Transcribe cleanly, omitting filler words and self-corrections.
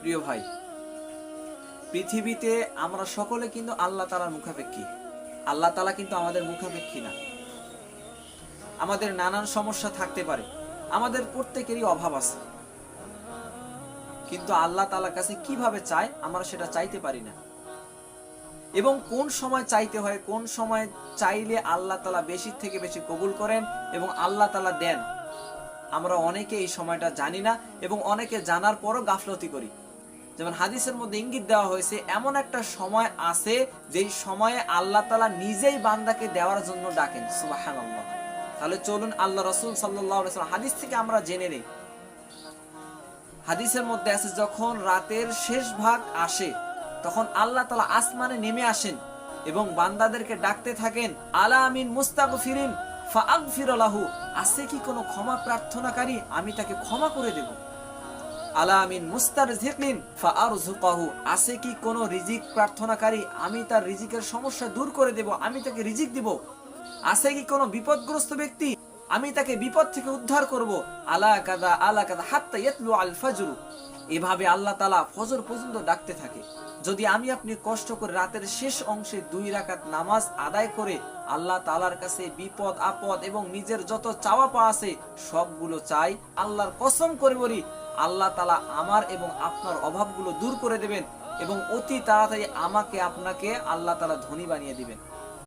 প্রিয় ভাই, পৃথিবীতে আমরা সকলে কিন্তু আল্লাহ তাআলার মুখাপেক্ষী। আল্লাহ তাআলা কিন্তু আমাদের মুখাপেক্ষী না। আমাদের নানান সমস্যা থাকতে পারে, আমাদের প্রত্যেকেরই অভাব আছে, কিন্তু আল্লাহ তাআলার কাছে কিভাবে চাই আমরা সেটা চাইতে পারি না। এবং কোন সময় চাইতে হয়, কোন সময় চাইলে আল্লাহ তাআলা বেশি থেকে বেশি কবুল করেন এবং আল্লাহ তাআলা দেন, আমরা অনেকে এই সময়টা জানি না এবং অনেকে জানার পরও গাফলতি করি। যেমন হাদিসের মধ্যে ইঙ্গিত দেওয়া হয়েছে এমন একটা সময় আছে যেই সময়ে আল্লাহ তাআলা নিজেই বান্দাকে দেওয়ার জন্য ডাকেন। সুবহানাল্লাহ। তাহলে চলুন আল্লাহ রাসূল সাল্লাল্লাহু আলাইহি ওয়াসাল্লাম হাদিস থেকে আমরা জেনে নেই। হাদিসের মধ্যে আছে যখন রাতের শেষ ভাগ আসে তখন আল্লাহ তাআলা আসমানে নেমে আসেন এবং বান্দাদেরকে ডাকতে থাকেন, আলা মিন মুস্তাগফিরিন ফাআগফির লাহু, আছে কি কোনো ক্ষমা প্রার্থনাকারী, আমি তাকে ক্ষমা করে দেব। আলা মিন মুস্তারজিকিন ফাআরযুকাহু, আছে কি কোনো রিজিক প্রার্থনাকারী, আমি তার রিজিকের সমস্যা দূর করে দেব, আমি তাকে রিজিক দিব। আছে কি কোনো বিপদগ্রস্ত ব্যক্তি, আমি তাকে বিপদ থেকে উদ্ধার করব। আলা কাদা হাত্তা ইয়াতলু আল ফাজর, এভাবে আল্লাহ তাআলা ফজর পর্যন্ত ডাকতে থাকে। যদি আমি আপনি কষ্ট করে রাতের শেষ অংশে 2 রাকাত নামাজ আদায় করে আল্লাহ তাআলার কাছে বিপদ আপদ এবং নিজের যত চাওয়া পাওয়া আছে সবগুলো চাই, আল্লাহর কসম করে বলি আল্লাহ তাআলা আমার এবং আপনার অভাবগুলো দূর করে দেবেন এবং অতি তাড়াতাড়ি আমাকে আপনাকে আল্লাহ তাআলা ধনী বানিয়ে দিবেন।